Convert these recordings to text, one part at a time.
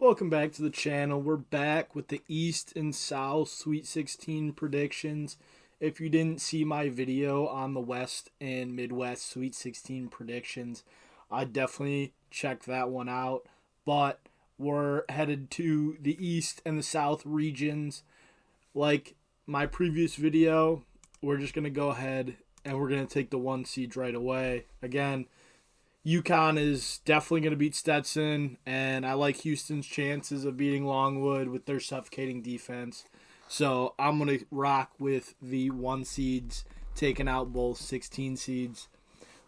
Welcome back to the channel. We're back with the East and South Sweet 16 predictions. If you didn't see my video on the West and Midwest Sweet 16 predictions, I'd definitely check that one out. But we're headed to the East and the South regions. Like my previous video, we're just going to go ahead and we're going to take the 1 seed right away. Again, UConn is definitely going to beat Stetson, and I like Houston's chances of beating Longwood with their suffocating defense. So I'm going to rock with the 1 seeds, taking out both 16 seeds.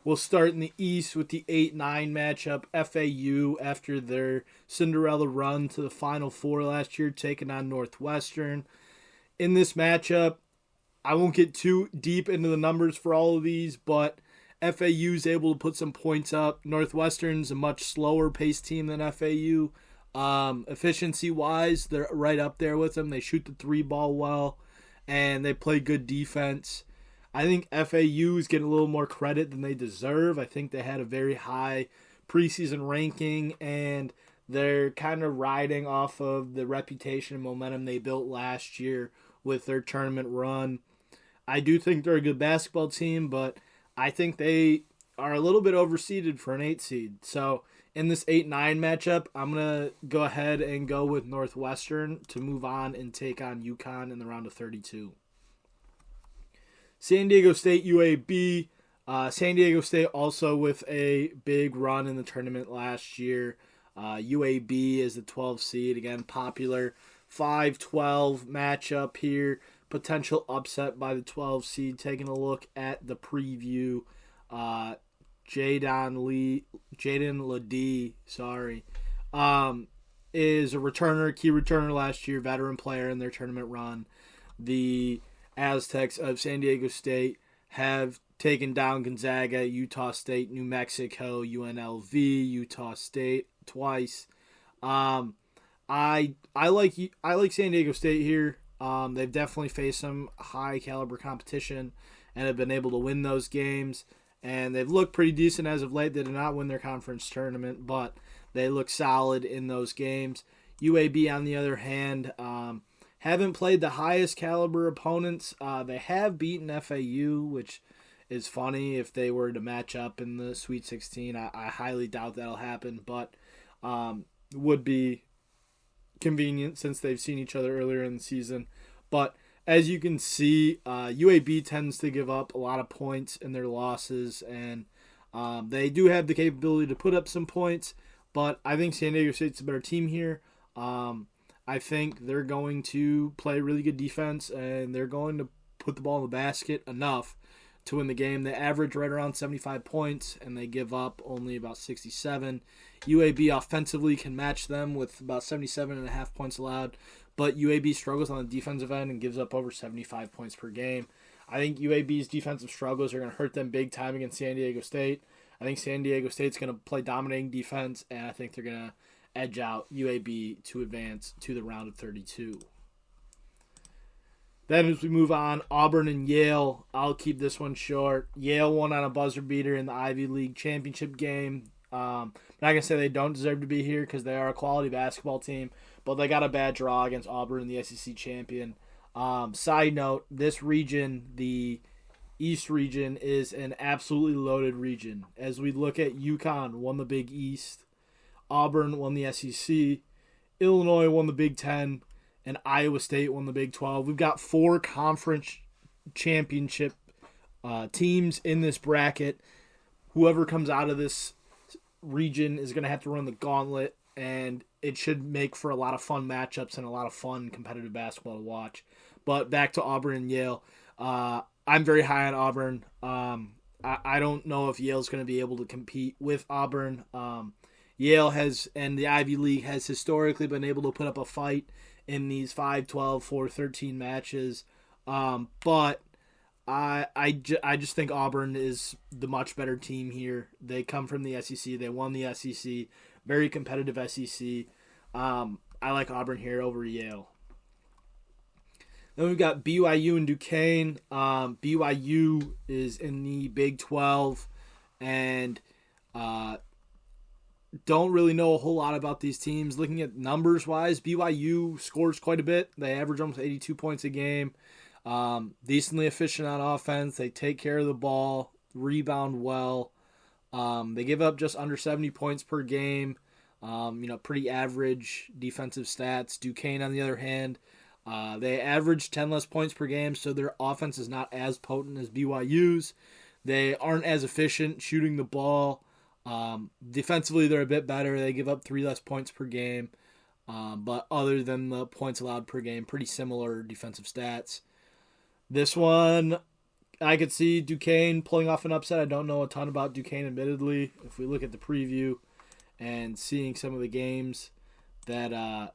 We'll start in the East with the 8-9 matchup. FAU, after their Cinderella run to the Final Four last year, taking on Northwestern. In this matchup, I won't get too deep into the numbers for all of these, but FAU is able to put some points up. Northwestern's a much slower paced team than FAU. Efficiency-wise, they're right up there with them. They shoot the 3-ball well, and they play good defense. I think FAU is getting a little more credit than they deserve. I think they had a very high preseason ranking, and they're kind of riding off of the reputation and momentum they built last year with their tournament run. I do think they're a good basketball team, but I think they are a little bit overseeded for an 8 seed. So in this 8-9 matchup, I'm going to go ahead and go with Northwestern to move on and take on UConn in the round of 32. San Diego State UAB. San Diego State also with a big run in the tournament last year. UAB is the 12 seed. Again, popular 5-12 matchup here. Potential upset by the 12 seed. Taking a look at the preview, Jaden Ledee, is a returner, key returner last year, veteran player in their tournament run. The Aztecs of San Diego State have taken down Gonzaga, Utah State, New Mexico, UNLV, Utah State twice. I like San Diego State here. They've definitely faced some high caliber competition and have been able to win those games. And they've looked pretty decent as of late. They did not win their conference tournament, but they look solid in those games. UAB, on the other hand, haven't played the highest caliber opponents. They have beaten FAU, which is funny if they were to match up in the Sweet 16. I highly doubt that'll happen, but would be convenient since they've seen each other earlier in the season. But as you can see, UAB tends to give up a lot of points in their losses, and they do have the capability to put up some points, but I think San Diego State's a better team here. I think they're going to play really good defense, and they're going to put the ball in the basket enough to win the game. They average right around 75 points, and they give up only about 67. UAB offensively can match them with about 77.5 points allowed, but UAB struggles on the defensive end and gives up over 75 points per game. I think UAB's defensive struggles are going to hurt them big time against San Diego State. I think San Diego State's going to play dominating defense, and I think they're going to edge out UAB to advance to the round of 32. Then as we move on, Auburn and Yale. I'll keep this one short. Yale won on a buzzer beater in the Ivy League championship game. I'm not going to say they don't deserve to be here because they are a quality basketball team, but they got a bad draw against Auburn, the SEC champion. Side note, this region, the East region, is an absolutely loaded region. As we look at UConn, won the Big East. Auburn won the SEC. Illinois won the Big Ten. And Iowa State won the Big 12. We've got 4 conference championship teams in this bracket. Whoever comes out of this region is going to have to run the gauntlet, and it should make for a lot of fun matchups and a lot of fun competitive basketball to watch. But back to Auburn and Yale. I'm very high on Auburn. I don't know if Yale's going to be able to compete with Auburn. Yale has, and the Ivy League has historically been able to put up a fight in these 5-12, 4-13 matches. But I just think Auburn is the much better team here. They come from the SEC. They won the SEC. Very competitive SEC. I like Auburn here over Yale. Then we've got BYU and Duquesne. BYU is in the Big 12, and don't really know a whole lot about these teams. Looking at numbers-wise, BYU scores quite a bit. They average almost 82 points a game. Decently efficient on offense. They take care of the ball, rebound well. They give up just under 70 points per game. Pretty average defensive stats. Duquesne, on the other hand, they average 10 less points per game, so their offense is not as potent as BYU's. They aren't as efficient shooting the ball. Defensively, they're a bit better. They give up 3 less points per game. But other than the points allowed per game, pretty similar defensive stats. This one, I could see Duquesne pulling off an upset. I don't know a ton about Duquesne, admittedly. If we look at the preview and seeing some of the games that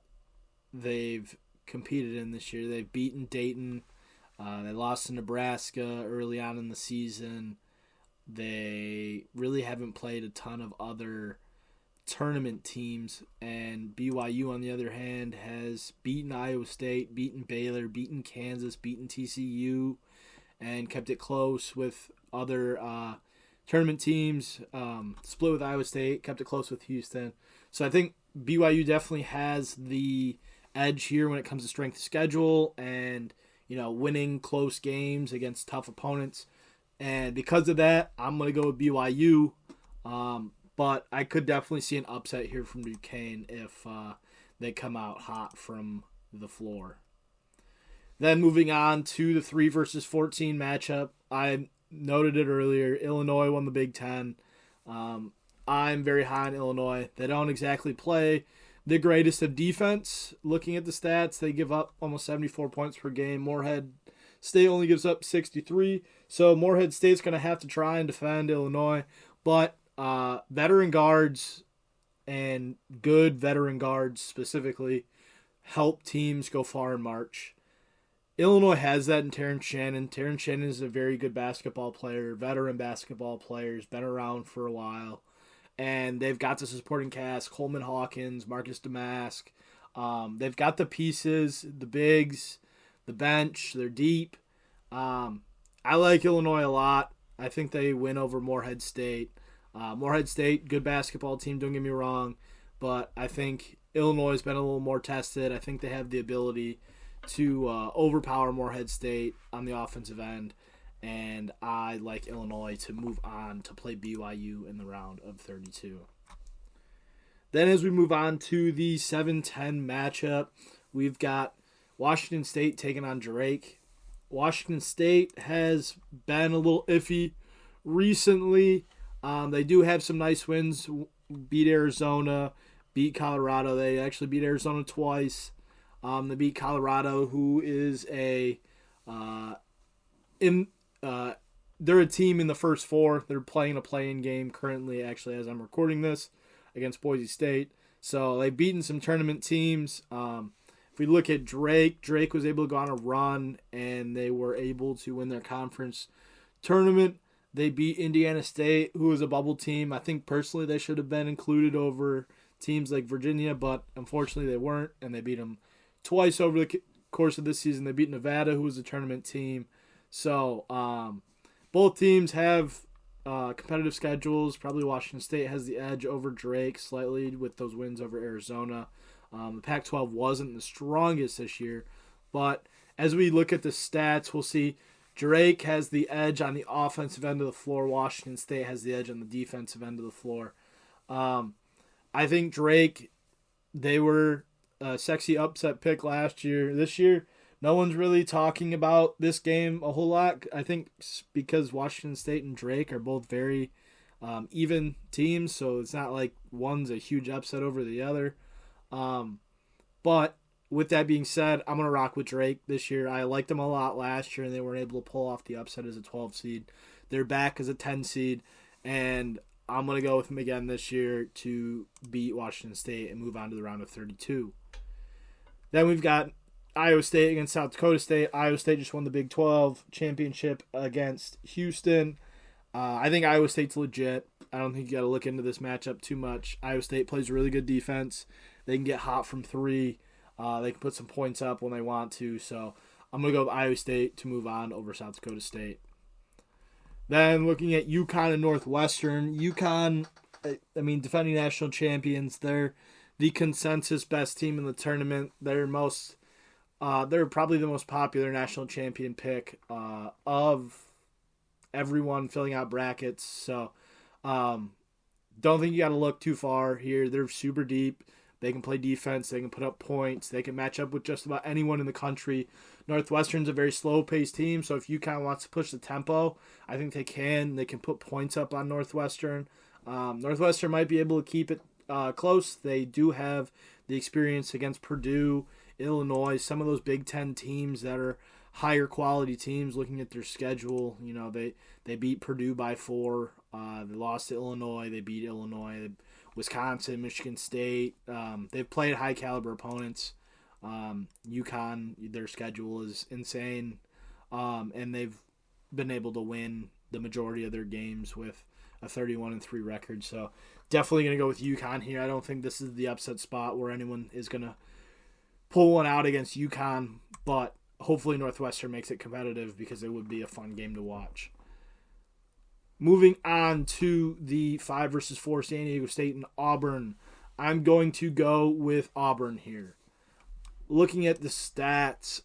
they've competed in this year, they've beaten Dayton. They lost to Nebraska early on in the season. They really haven't played a ton of other tournament teams, and BYU, on the other hand, has beaten Iowa State, beaten Baylor, beaten Kansas, beaten TCU, and kept it close with other tournament teams. Split with Iowa State, kept it close with Houston. So I think BYU definitely has the edge here when it comes to strength of schedule and winning close games against tough opponents. And because of that, I'm going to go with BYU. But I could definitely see an upset here from Duquesne if they come out hot from the floor. Then moving on to the 3 versus 14 matchup. I noted it earlier. Illinois won the Big Ten. I'm very high on Illinois. They don't exactly play the greatest of defense. Looking at the stats, they give up almost 74 points per game. Morehead State only gives up 63. So Morehead State's going to have to try and defend Illinois. But veteran guards and good veteran guards specifically help teams go far in March. Illinois has that in Terrence Shannon. Terrence Shannon is a very good basketball player, veteran basketball player. He's been around for a while. And they've got the supporting cast, Coleman Hawkins, Marcus Damask. They've got the pieces, the bigs, the bench. They're deep. I like Illinois a lot. I think they win over Morehead State. Morehead State, good basketball team, don't get me wrong. But I think Illinois has been a little more tested. I think they have the ability to overpower Morehead State on the offensive end. And I like Illinois to move on to play BYU in the round of 32. Then as we move on to the 7-10 matchup, we've got Washington State taking on Drake. Washington State has been a little iffy recently. They do have some nice wins. Beat Arizona, beat Colorado. They actually beat Arizona twice. They beat Colorado, who is they're a team in the first 4. They're playing a play-in game currently, actually, as I'm recording this, against Boise State. So they've beaten some tournament teams. If we look at Drake was able to go on a run, and they were able to win their conference tournament. They beat Indiana State, who is a bubble team. I think personally they should have been included over teams like Virginia, but unfortunately they weren't, and they beat them twice over the course of this season. They beat Nevada, who was a tournament team. So both teams have competitive schedules. Probably Washington State has the edge over Drake slightly with those wins over Arizona. The Pac-12 wasn't the strongest this year, but as we look at the stats, we'll see Drake has the edge on the offensive end of the floor. Washington State has the edge on the defensive end of the floor. I think Drake, they were a sexy upset pick last year. This year, no one's really talking about this game a whole lot. I think because Washington State and Drake are both very even teams, so it's not like one's a huge upset over the other. But with that being said, I'm going to rock with Drake this year. I liked them a lot last year, and they weren't able to pull off the upset as a 12 seed. They're back as a 10 seed, and I'm going to go with them again this year to beat Washington State and move on to the round of 32. Then we've got Iowa State against South Dakota State. Iowa State just won the Big 12 championship against Houston. I think Iowa State's legit. I don't think you got to look into this matchup too much. Iowa State plays really good defense. They can get hot from 3. They can put some points up when they want to. So I'm going to go with Iowa State to move on over South Dakota State. Then looking at UConn and Northwestern. UConn I mean, defending national champions. They're the consensus best team in the tournament. They're probably the most popular national champion pick of everyone filling out brackets. So, don't think you got to look too far here. They're super deep. They can play defense. They can put up points. They can match up with just about anyone in the country. Northwestern's a very slow-paced team, so if UConn wants to push the tempo, I think they can. They can put points up on Northwestern. Northwestern might be able to keep it close. They do have the experience against Purdue, Illinois, some of those Big Ten teams that are higher quality teams. Looking at their schedule, they beat Purdue by 4. They lost to Illinois. They beat Illinois. Wisconsin, Michigan State. They've played high caliber opponents. UConn, their schedule is insane, and they've been able to win the majority of their games with a 31-3 record. So definitely going to go with UConn here. I don't think this is the upset spot where anyone is going to pull one out against UConn, but hopefully Northwestern makes it competitive because it would be a fun game to watch. Moving on to the 5 versus 4 San Diego State and Auburn. I'm going to go with Auburn here. Looking at the stats,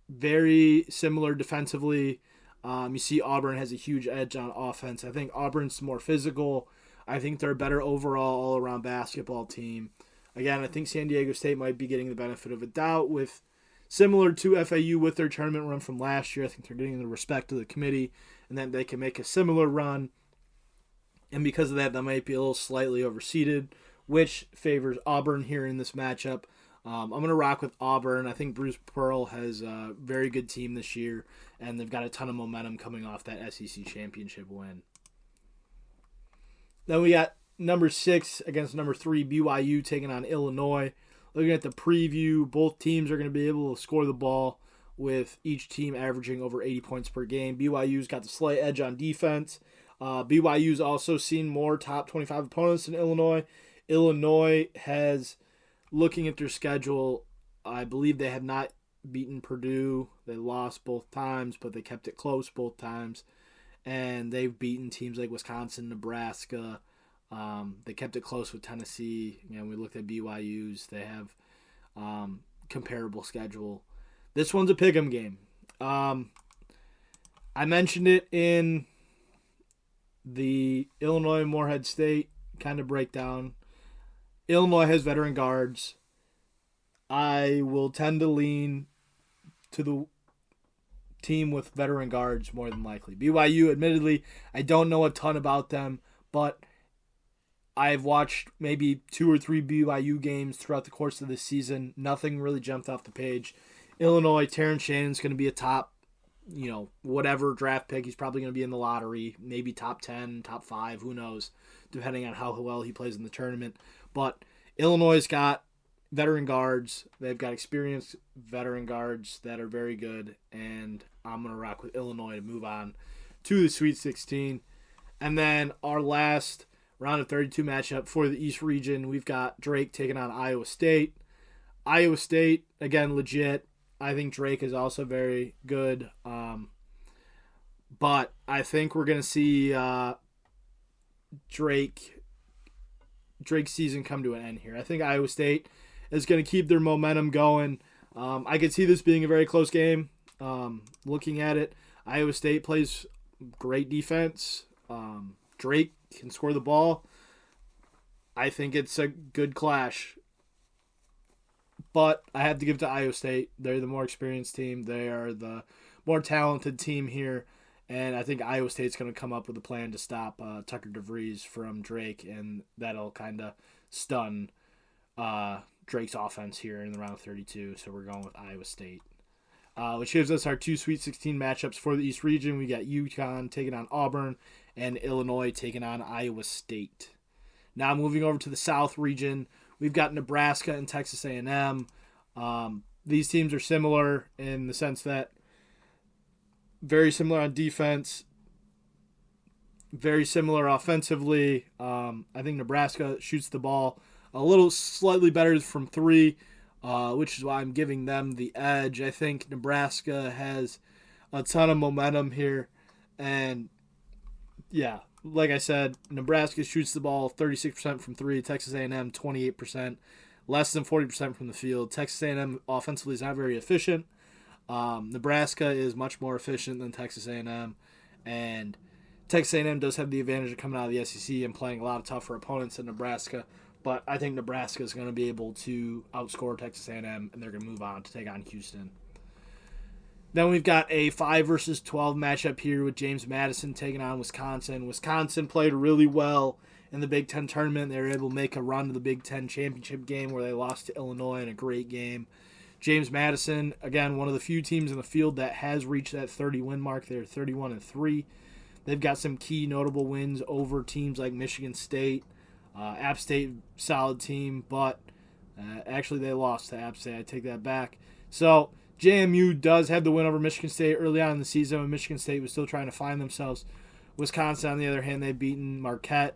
very similar defensively. You see Auburn has a huge edge on offense. I think Auburn's more physical. I think they're a better overall all-around basketball team. Again, I think San Diego State might be getting the benefit of a doubt with similar to FAU with their tournament run from last year. I think they're getting the respect of the committee, and then they can make a similar run. And because of that, they might be a little slightly overseeded, which favors Auburn here in this matchup. I'm going to rock with Auburn. I think Bruce Pearl has a very good team this year, and they've got a ton of momentum coming off that SEC championship win. Then we got number 6 against number 3, BYU taking on Illinois. Looking at the preview, both teams are going to be able to score the ball with each team averaging over 80 points per game. BYU's got the slight edge on defense. BYU's also seen more top 25 opponents than Illinois. Illinois has, looking at their schedule, I believe they have not beaten Purdue. They lost both times, but they kept it close both times. And they've beaten teams like Wisconsin, Nebraska. They kept it close with Tennessee. We looked at BYU's. They have comparable schedule. This one's a pick'em game. I mentioned it in the Illinois Morehead State kind of breakdown. Illinois has veteran guards. I will tend to lean to the team with veteran guards more than likely. BYU, admittedly, I don't know a ton about them, but I've watched maybe 2 or 3 BYU games throughout the course of this season. Nothing really jumped off the page. Illinois, Terrence Shannon's going to be a top, whatever draft pick. He's probably going to be in the lottery, maybe top 10, top 5, who knows, depending on how well he plays in the tournament. But Illinois' got veteran guards. They've got experienced veteran guards that are very good, and I'm going to rock with Illinois to move on to the Sweet 16. And then our last round of 32 matchup for the East region, we've got Drake taking on Iowa State. Iowa State, again, legit. I think Drake is also very good. But I think we're going to see Drake's season come to an end here. I think Iowa State is going to keep their momentum going. I could see this being a very close game. Looking at it, Iowa State plays great defense. Drake can score the ball. I think it's a good clash. But I have to give it to Iowa State. They're the more experienced team. They are the more talented team here. And I think Iowa State's going to come up with a plan to stop Tucker DeVries from Drake, and that'll kind of stun Drake's offense here in the round of 32. So we're going with Iowa State. Which gives us our 2 Sweet 16 matchups for the East region. We got UConn taking on Auburn and Illinois taking on Iowa State. Now moving over to the South region, we've got Nebraska and Texas A&M. These teams are similar in the sense that very similar on defense, very similar offensively. I think Nebraska shoots the ball a little slightly better from 3, which is why I'm giving them the edge. I think Nebraska has a ton of momentum here, and yeah, like I said, Nebraska shoots the ball 36% from three. Texas A&M 28%, less than 40% from the field. Texas A&M offensively is not very efficient. Nebraska is much more efficient than Texas A&M, and Texas A&M does have the advantage of coming out of the SEC and playing a lot of tougher opponents than Nebraska. But I think Nebraska is going to be able to outscore Texas A&M, and they're going to move on to take on Houston. Then we've got a 5 versus 12 matchup here with James Madison taking on Wisconsin. Wisconsin played really well in the Big Ten tournament. They were able to make a run to the Big Ten championship game where they lost to Illinois in a great game. James Madison, again, one of the few teams in the field that has reached that 30-win mark. They're 31-3. They've got some key notable wins over teams like Michigan State. App State, solid team, but actually they lost to App State. I take that back. So JMU does have the win over Michigan State early on in the season when Michigan State was still trying to find themselves. Wisconsin, on the other hand, they've beaten Marquette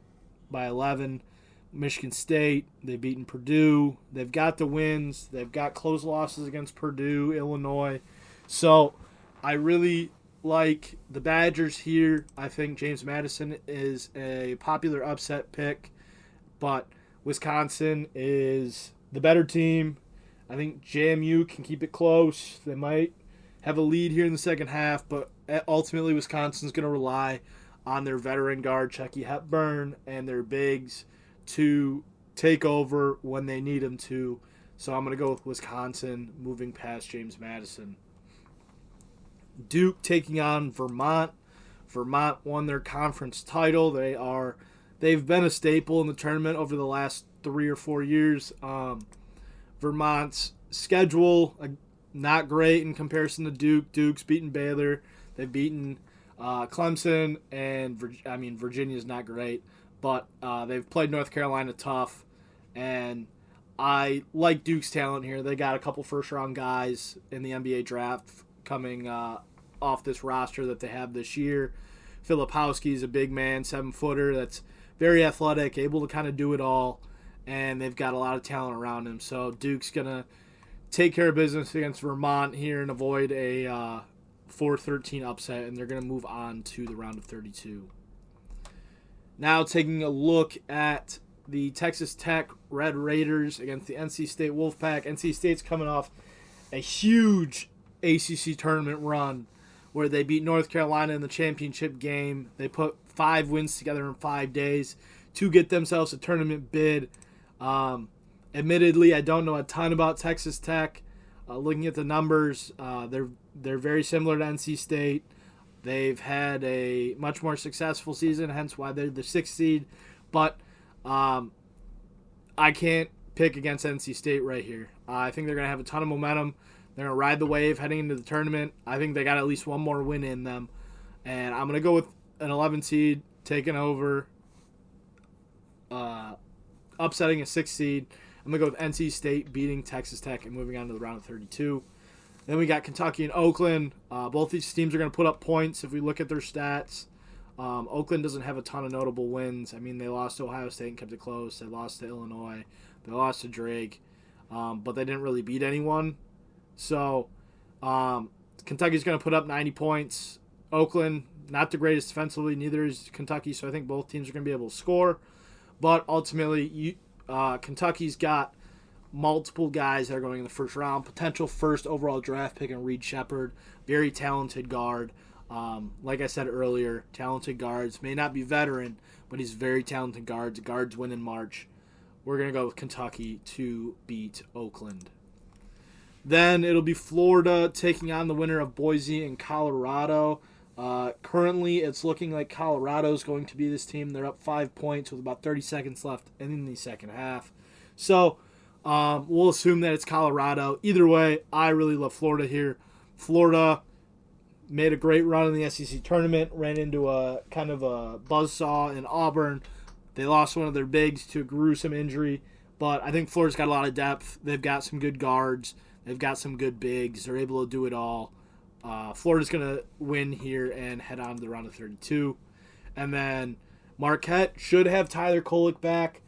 by 11. Michigan State, they've beaten Purdue. They've got the wins. They've got close losses against Purdue, Illinois. So I really like the Badgers here. I think James Madison is a popular upset pick, but Wisconsin is the better team. I think JMU can keep it close. They might have a lead here in the second half, but ultimately Wisconsin's going to rely on their veteran guard, Chucky Hepburn, and their bigs to take over when they need them to. So I'm going to go with Wisconsin moving past James Madison. Duke taking on Vermont. Vermont won their conference title. They've been a staple in the tournament over the last 3 or 4 years. Vermont's schedule, not great in comparison to Duke. Duke's beaten Baylor. They've beaten Clemson, and Virginia's not great. But they've played North Carolina tough, and I like Duke's talent here. They got a couple first-round guys in the NBA draft coming off this roster that they have this year. Filipowski's a big man, 7-footer that's very athletic, able to kind of do it all, and they've got a lot of talent around him. So Duke's going to take care of business against Vermont here and avoid a 4-13 upset, and they're going to move on to the round of 32. Now taking a look at the Texas Tech Red Raiders against the NC State Wolfpack. NC State's coming off a huge ACC tournament run where they beat North Carolina in the championship game. They put 5 wins together in 5 days to get themselves a tournament bid. Admittedly, I don't know a ton about Texas Tech. Looking at the numbers, they're very similar to NC State. They've had a much more successful season, hence why they're the 6th seed. But I can't pick against NC State right here. I think they're going to have a ton of momentum. They're going to ride the wave heading into the tournament. I think they got at least one more win in them. And I'm going to go with an 11 seed taking over, upsetting a 6 seed. I'm going to go with NC State beating Texas Tech and moving on to the round of 32. Then we got Kentucky and Oakland. Both these teams are going to put up points if we look at their stats. Oakland doesn't have a ton of notable wins. I mean, they lost to Ohio State and kept it close. They lost to Illinois. They lost to Drake. But they didn't really beat anyone. So Kentucky's going to put up 90 points. Oakland, not the greatest defensively. Neither is Kentucky. So I think both teams are going to be able to score. But ultimately, Kentucky's got multiple guys that are going in the first round. Potential first overall draft pick in Reed Shepherd. Very talented guard. Like I said earlier, talented guards. May not be veteran, but he's very talented guards. Guards win in March. We're going to go with Kentucky to beat Oakland. Then it'll be Florida taking on the winner of Boise and Colorado. Currently, it's looking like Colorado's going to be this team. They're up 5 points with about 30 seconds left in the second half. So we'll assume that it's Colorado. Either way, I really love Florida here. Florida made a great run in the SEC tournament, ran into a kind of a buzzsaw in Auburn. They lost one of their bigs to a gruesome injury, but I think Florida's got a lot of depth. They've got some good guards. They've got some good bigs. They're able to do it all. Florida's going to win here and head on to the round of 32. And then Marquette should have Tyler Kolek back.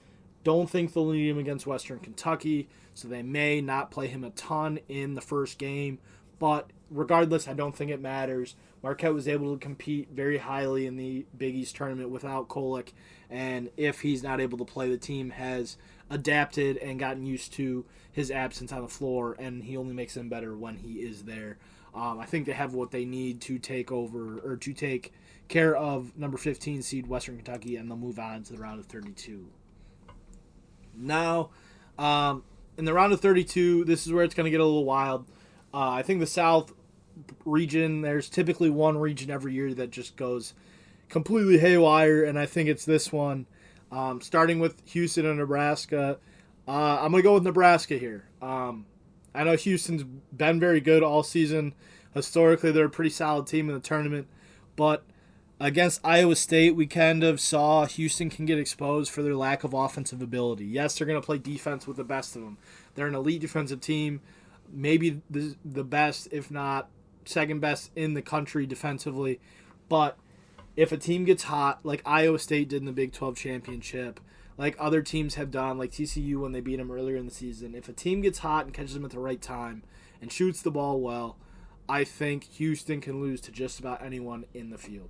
Don't think they'll need him against Western Kentucky, so they may not play him a ton in the first game. But regardless, I don't think it matters. Marquette was able to compete very highly in the Big East tournament without Kolek, and if he's not able to play, the team has adapted and gotten used to his absence on the floor, and he only makes them better when he is there. I think they have what they need to take over or to take care of number 15 seed Western Kentucky, and they'll move on to the round of 32. Now, in the round of 32, this is where it's going to get a little wild. I think the South region, there's typically one region every year that just goes completely haywire, and I think it's this one. Starting with Houston and Nebraska, I'm going to go with Nebraska here. I know Houston's been very good all season. Historically, they're a pretty solid team in the tournament, but against Iowa State, we kind of saw Houston can get exposed for their lack of offensive ability. Yes, they're going to play defense with the best of them. They're an elite defensive team, maybe the best, if not second best in the country defensively. But if a team gets hot, like Iowa State did in the Big 12 championship, like other teams have done, like TCU when they beat them earlier in the season, if a team gets hot and catches them at the right time and shoots the ball well, I think Houston can lose to just about anyone in the field.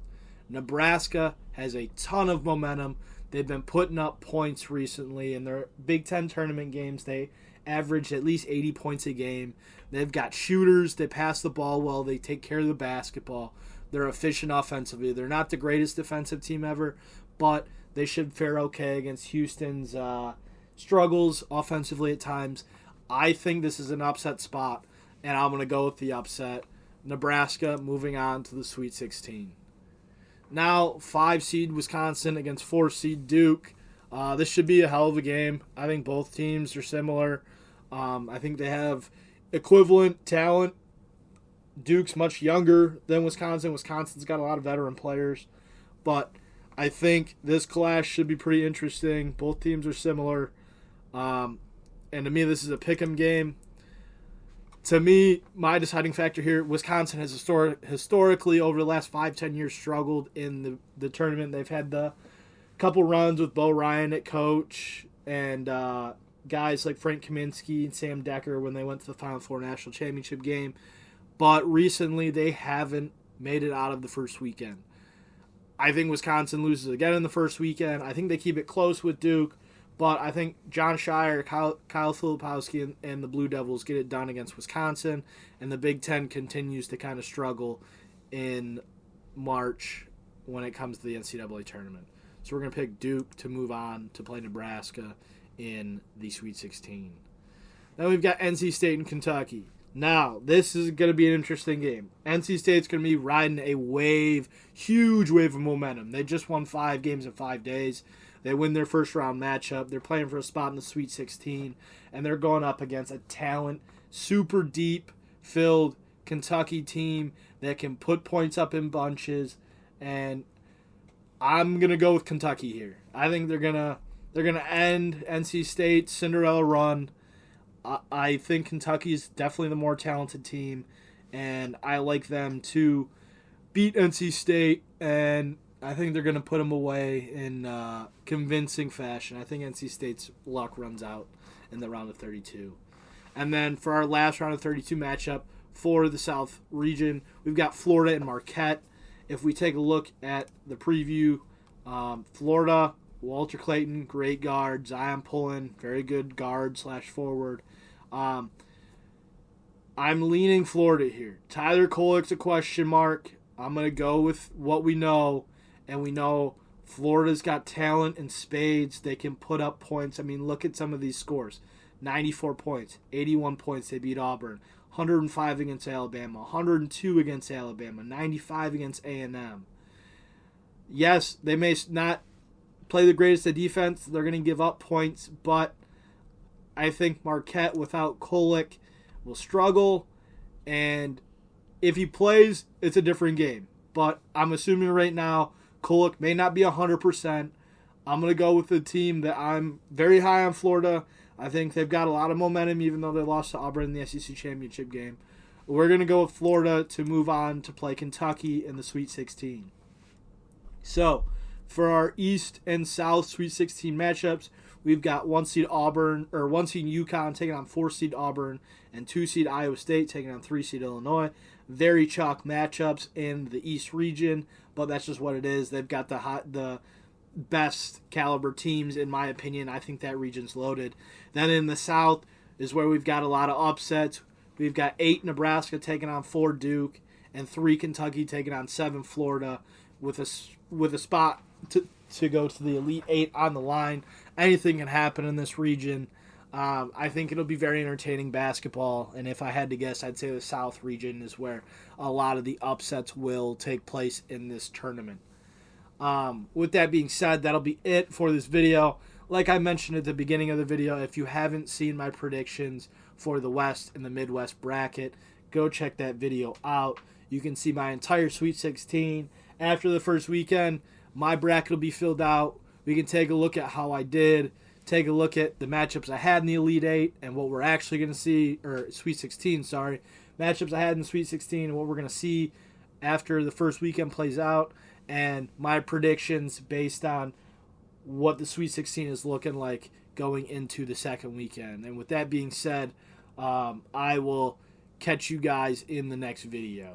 Nebraska has a ton of momentum. They've been putting up points recently in their Big Ten tournament games. They averaged at least 80 points a game. They've got shooters. They pass the ball well. They take care of the basketball. They're efficient offensively. They're not the greatest defensive team ever, but they should fare okay against Houston's struggles offensively at times. I think this is an upset spot, and I'm going to go with the upset. Nebraska moving on to the Sweet 16. Now, 5 seed Wisconsin against 4 seed Duke. This should be a hell of a game. I think both teams are similar. I think they have equivalent talent. Duke's much younger than Wisconsin. Wisconsin's got a lot of veteran players. But I think this clash should be pretty interesting. Both teams are similar. And to me, this is a pick'em game. To me, my deciding factor here, Wisconsin has historically, over the last 5-10 years, struggled in the tournament. They've had the couple runs with Bo Ryan at coach and guys like Frank Kaminsky and Sam Decker when they went to the Final Four national championship game. But recently, they haven't made it out of the first weekend. I think Wisconsin loses again in the first weekend. I think they keep it close with Duke. But I think John Shire, Kyle Filipowski, and the Blue Devils get it done against Wisconsin, and the Big Ten continues to kind of struggle in March when it comes to the NCAA tournament. So we're going to pick Duke to move on to play Nebraska in the Sweet 16. Then we've got NC State and Kentucky. Now, this is going to be an interesting game. NC State's going to be riding a wave, huge wave of momentum. They just won 5 games in 5 days. They win their first round matchup. They're playing for a spot in the Sweet 16, and they're going up against a talent, super deep filled Kentucky team that can put points up in bunches. And I'm gonna go with Kentucky here. I think they're gonna end NC State's Cinderella run. I think Kentucky is definitely the more talented team, and I like them to beat NC State, and I think they're going to put them away in convincing fashion. I think NC State's luck runs out in the round of 32. And then for our last round of 32 matchup for the South region, we've got Florida and Marquette. If we take a look at the preview, Florida, Walter Clayton, great guard. Zion Pullen, very good guard / forward. I'm leaning Florida here. Tyler Kolek's a question mark. I'm going to go with what we know. And we know Florida's got talent in spades. They can put up points. I mean, look at some of these scores. 94 points, 81 points. They beat Auburn. 105 against Alabama. 102 against Alabama. 95 against A&M. Yes, they may not play the greatest of defense. They're going to give up points. But I think Marquette without Kolek will struggle. And if he plays, it's a different game. But I'm assuming right now Kolek may not be 100%. I'm going to go with the team that I'm very high on Florida. I think they've got a lot of momentum even though they lost to Auburn in the SEC championship game. We're going to go with Florida to move on to play Kentucky in the Sweet 16. So, for our East and South Sweet 16 matchups, we've got 1 seed UConn taking on 4 seed Auburn and 2 seed Iowa State taking on 3 seed Illinois. very chalk matchups in the East region, but that's just what it is. They've got the best caliber teams, in my opinion. I think that region's loaded. Then in the South is where we've got a lot of upsets. We've got 8 Nebraska taking on 4 Duke, and 3 Kentucky taking on 7 Florida, with a spot to go to the Elite 8 on the line. Anything can happen in this region. I think it'll be very entertaining basketball, and if I had to guess, I'd say the South region is where a lot of the upsets will take place in this tournament. With that being said, that'll be it for this video. Like I mentioned at the beginning of the video, if you haven't seen my predictions for the West and the Midwest bracket, go check that video out. You can see my entire Sweet 16. After the first weekend, my bracket will be filled out. We can take a look at how I did, take a look at the matchups I had in the Elite 8 and what we're actually going to see, or Sweet 16, sorry. Matchups I had in the Sweet 16 and what we're going to see after the first weekend plays out, and my predictions based on what the Sweet 16 is looking like going into the second weekend. And with that being said, I will catch you guys in the next video.